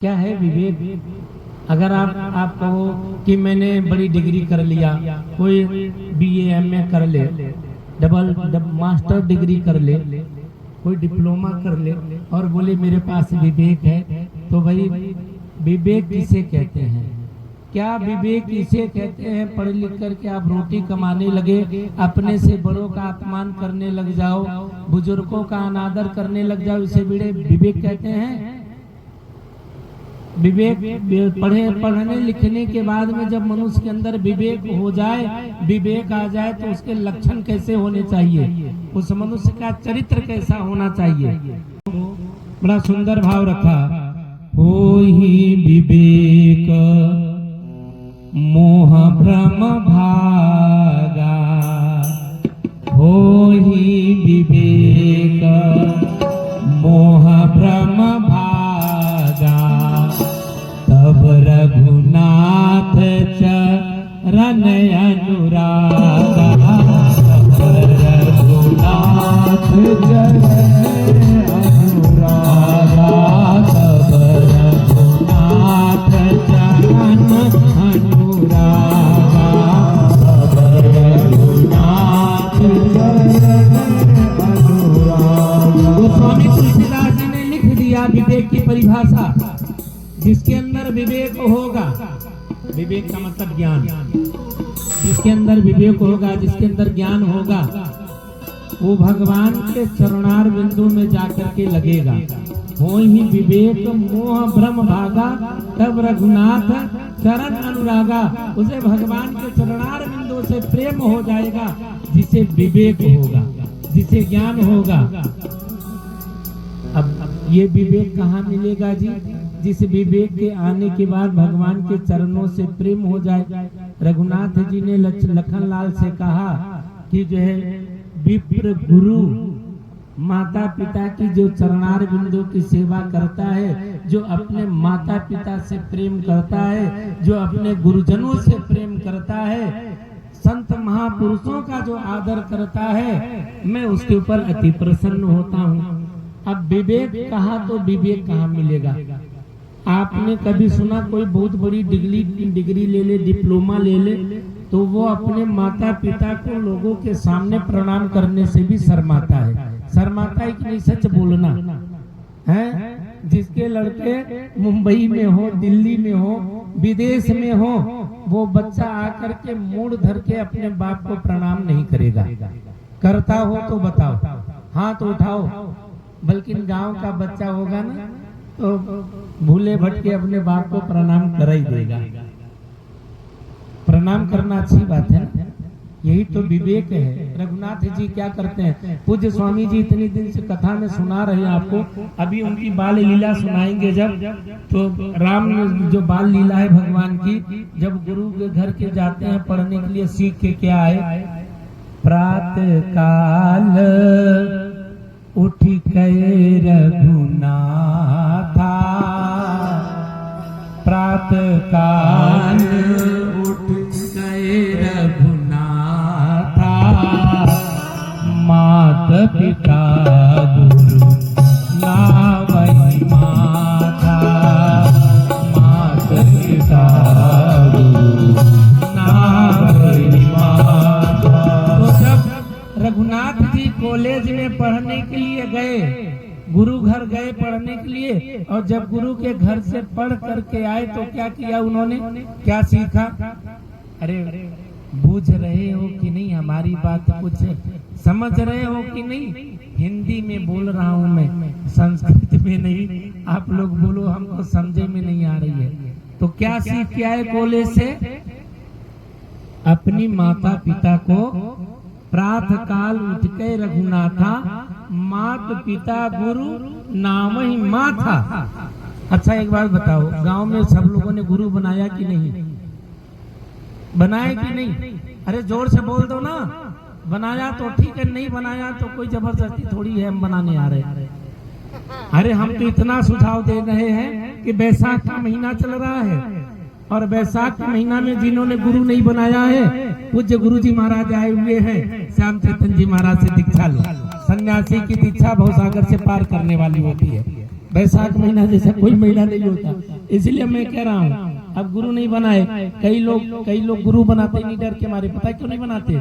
क्या है विवेक? अगर आप कहो कि मैंने बड़ी डिग्री कर लिया, कोई बीए एमए कर ले, डबल मास्टर डिग्री कर ले, कोई डिप्लोमा कर ले और बोले मेरे पास विवेक है, तो भाई विवेक किसे कहते हैं? क्या विवेक इसे कहते हैं पढ़ लिख करके आप रोटी कमाने लगे, अपने से बड़ों का अपमान करने लग जाओ, बुजुर्गों का अनादर करने लग जाओ, इसे विवेक कहते हैं? विवेक पढ़ने लिखने के बाद में जब मनुष्य के अंदर विवेक हो जाए, विवेक आ जाए, तो उसके लक्षण कैसे होने चाहिए, उस मनुष्य का चरित्र कैसा होना चाहिए? बड़ा सुंदर भाव रखा, होहि विवेक मोह भ्रम भागा, होहि विवेक मोह भ्रम भागा, तब रघुनाथ चरण अनुरागा, तब रघुनाथ चरण अनुरागा, तब रघुनाथ चरण अनुरागा, तब रघुनाथ चरण अनुरागा। गोस्वामी तुलसीदास जी ने लिख दिया विवेक की परिभाषा, जिसके अंदर विवेक होगा, विवेक का मतलब ज्ञान, जिसके अंदर विवेक होगा, जिसके अंदर ज्ञान होगा, वो भगवान के चरणार बिंदु में जाकर के लगेगा। होहि विवेक मोह भ्रम भागा, तब रघुनाथ चरण अनुरागा, उसे भगवान के चरणार बिंदु से प्रेम हो जाएगा, जिसे विवेक होगा, जिसे ज्ञान होगा। अब ये विवेक कहाँ मिलेगा जी? जिस विवेक के आने के बाद भगवान के चरणों से प्रेम हो जाए। रघुनाथ जी ने लखनलाल से कहा कि जो है विप्र गुरु माता पिता की जो चरणार बिंदु की सेवा करता है, जो अपने माता पिता से प्रेम करता है, जो अपने गुरुजनों से प्रेम करता है, संत महापुरुषों का जो आदर करता है, मैं उसके ऊपर अति प्रसन्न होता हूँ। अब विवेक कहा तो विवेक कहाँ मिलेगा? आपने कभी सुना कोई बहुत बड़ी डिग्री ले ले, डिप्लोमा ले ले, तो वो अपने माता पिता को लोगों के सामने प्रणाम करने से भी शर्माता है। शर्माता है कि नहीं? सच बोलना है। जिसके लड़के मुंबई में हो, दिल्ली में हो, विदेश में हो, वो बच्चा आकर के मूड धर के अपने बाप को प्रणाम नहीं करेगा। करता हो तो बताओ, हाथ उठाओ। बल्कि गांव का बच्चा होगा ना, तो भूले भटके अपने बाप को प्रणाम कर ही देगा। प्रणाम करना अच्छी बात है ना, यही तो विवेक है। रघुनाथ जी क्या करते हैं? पूज्य स्वामी जी इतनी दिन से कथा में सुना रहे हैं आपको, अभी उनकी बाल लीला सुनाएंगे जब, तो राम जो बाल लीला है भगवान की, जब गुरु के घर के जाते हैं पढ़ने के लिए, सीख के क्या आए? प्रातः काल उठी कै रघुनाथा, प्रातः काल उठ कै रघुनाथा, मात पिता गुरु नावई माथा, मात पिता गुरु नावई माथा। तो जब रघुनाथ जी कॉलेज में पढ़ने के लिए गए, गुरु घर गए पढ़ने के लिए, और जब गुरु के घर से पढ़ करके आए तो क्या किया उन्होंने? क्या सीखा? अरे बूझ रहे हो कि नहीं हमारी बात? कुछ समझ रहे हो कि नहीं? हिंदी में बोल रहा हूँ मैं, संस्कृत में नहीं। आप लोग बोलो हमको समझे में नहीं आ रही है। तो क्या सीख के आए कॉलेज से? अपनी माता पिता को प्रातः काल उठ के रघुनाथा, मात पिता गुरु नाम ही माथा। अच्छा एक बात बताओ, गांव में सब लोगों ने गुरु बनाया कि नहीं? बनाया कि नहीं? अरे जोर से बोल दो ना। बनाया तो ठीक है, नहीं बनाया तो कोई जबरदस्ती थोड़ी है हम बनाने आ रहे हैं। अरे हम तो इतना सुझाव दे रहे हैं कि बैसाख का महीना चल रहा है, और बैसाख के महीना में जिन्होंने गुरु नहीं बनाया है, पूज्य गुरु जी महाराज आए हुए हैं, श्याम चेतन जी महाराज से दीक्षा लो। सन्यासी की दीक्षा भवसागर से पार करने वाली होती है। वैशाख महीना जैसा कोई महीना नहीं होता। इसलिए मैं कह रहा हूँ अब गुरु नहीं बनाए, कई लोग गुरु बनाते नहीं डर के मारे। पता है क्यों नहीं बनाते?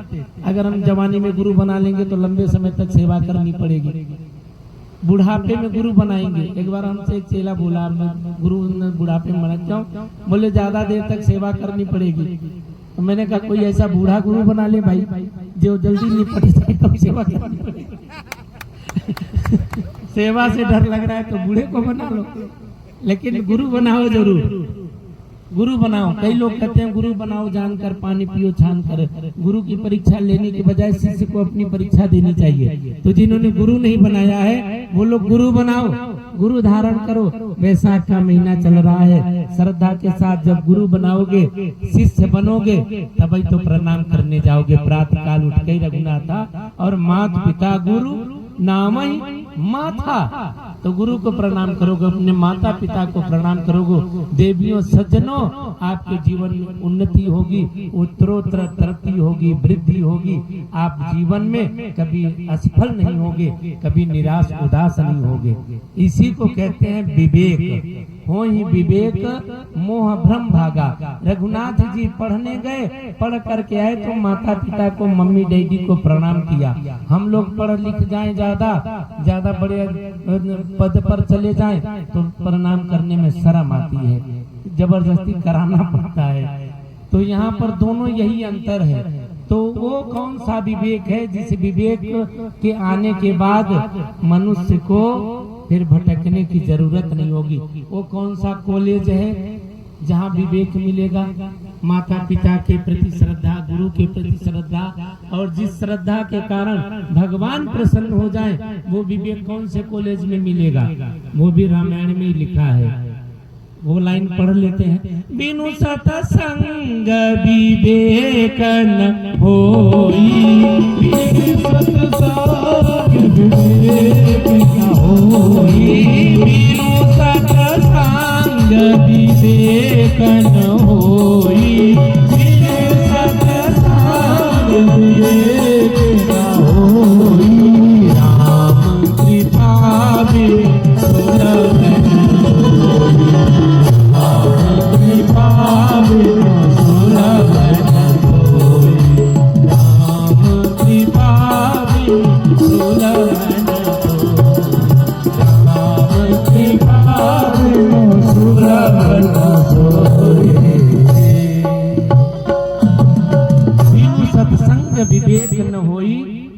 अगर हम जवानी में गुरु बना लेंगे तो लंबे समय तक सेवा करनी पड़ेगी, बुढ़ापे में गुरु बनाएंगे। एक बार हमसे एक चेला बोला, गुरु बुढ़ापे में बना क्यों? बोले ज्यादा देर तक सेवा करनी पड़ेगी। तो मैंने कहा कोई ऐसा बूढ़ा गुरु बना ले भाई जो जल्दी निपट जाए, तब सेवा करनी पड़ेगी। सेवा से डर लग रहा है तो बूढ़े को बना लो, लेकिन गुरु बनाओ जरूर, गुरु बनाओ। कई लोग कहते हैं गुरु बनाओ जानकर पानी पियो छान कर। गुरु की परीक्षा लेने के बजाय शिष्य को अपनी परीक्षा देनी चाहिए। तो जिन्होंने गुरु नहीं बनाया है वो लोग गुरु बनाओ, गुरु धारण करो। वैशाख का महीना चल रहा है, श्रद्धा के साथ जब गुरु बनाओगे, शिष्य बनोगे, तभी तो प्रणाम करने जाओगे। प्रातः काल उठ के रघुनाथा और मात पिता गुरु नाम ही माथा, तो गुरु को प्रणाम करोगे, अपने माता पिता को प्रणाम करोगे। देवियों सज्जनों, आपके जीवन में उन्नति होगी, उत्तरोत्तर तरक्की होगी, वृद्धि होगी। आप जीवन में कभी असफल नहीं होगे, कभी निराश उदास नहीं होगे। इसी को कहते हैं विवेक। हो ही विवेक मोह भ्रम भागा। रघुनाथ जी पढ़ने गए, पढ़ करके आए तो माता पिता को, मम्मी डैडी को प्रणाम किया। हम लोग पढ़ लिख जाएं, ज्यादा बड़े पद पर चले जाएं तो प्रणाम करने में शर्म आती है, जबरदस्ती कराना पड़ता है। तो यहाँ पर दोनों यही अंतर है। तो वो कौन सा विवेक है जिस विवेक के आने के बाद मनुष्य को फिर भटकने की जरूरत नहीं होगी? वो कौन सा कॉलेज है जहाँ विवेक मिलेगा? माता पिता के प्रति श्रद्धा, गुरु के प्रति श्रद्धा, और जिस श्रद्धा के कारण भगवान प्रसन्न हो जाए, वो विवेक कौन से कॉलेज में मिलेगा? वो भी रामायण में ही लिखा है। वो लाइन पढ़ लेते हैं। बिनु सतसंग विवेक न होई, बिनु सतसंग विवेक न होई, बिनु सतसंग विवेक न होई, बिनु सतसंग विवेक न होई। राम कृपा बिनु सुलभ विवेक न होई,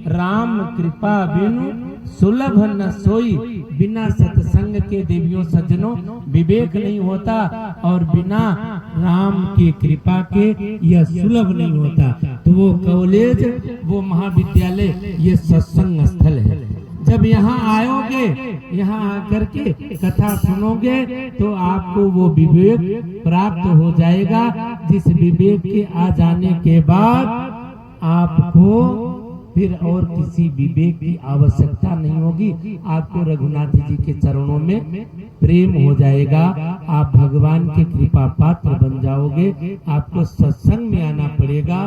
राम कृपा बिनु सुलभ न सोई। बिना सत्संग के देवियों सज्जनों विवेक नहीं होता, और बिना राम की कृपा के यह सुलभ नहीं होता। तो वो कॉलेज, वो महाविद्यालय, ये सत्संग स्थल है। जब यहाँ आओगे, यहाँ आकर के कथा सुनोगे, तो आपको वो विवेक प्राप्त हो जाएगा, जिस विवेक के आ जाने के बाद आपको फिर और किसी विवेक की आवश्यकता नहीं होगी। आपको रघुनाथ जी के चरणों में प्रेम हो जाएगा, आप भगवान के कृपा पात्र बन जाओगे। आपको सत्संग में आना पड़ेगा,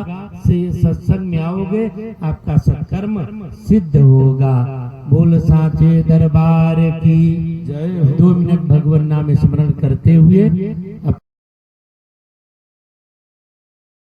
से सत्संग में आओगे आपका सत्कर्म सिद्ध होगा। बोल साचे दरबार की जय। 2 मिनट भगवान नाम स्मरण करते हुए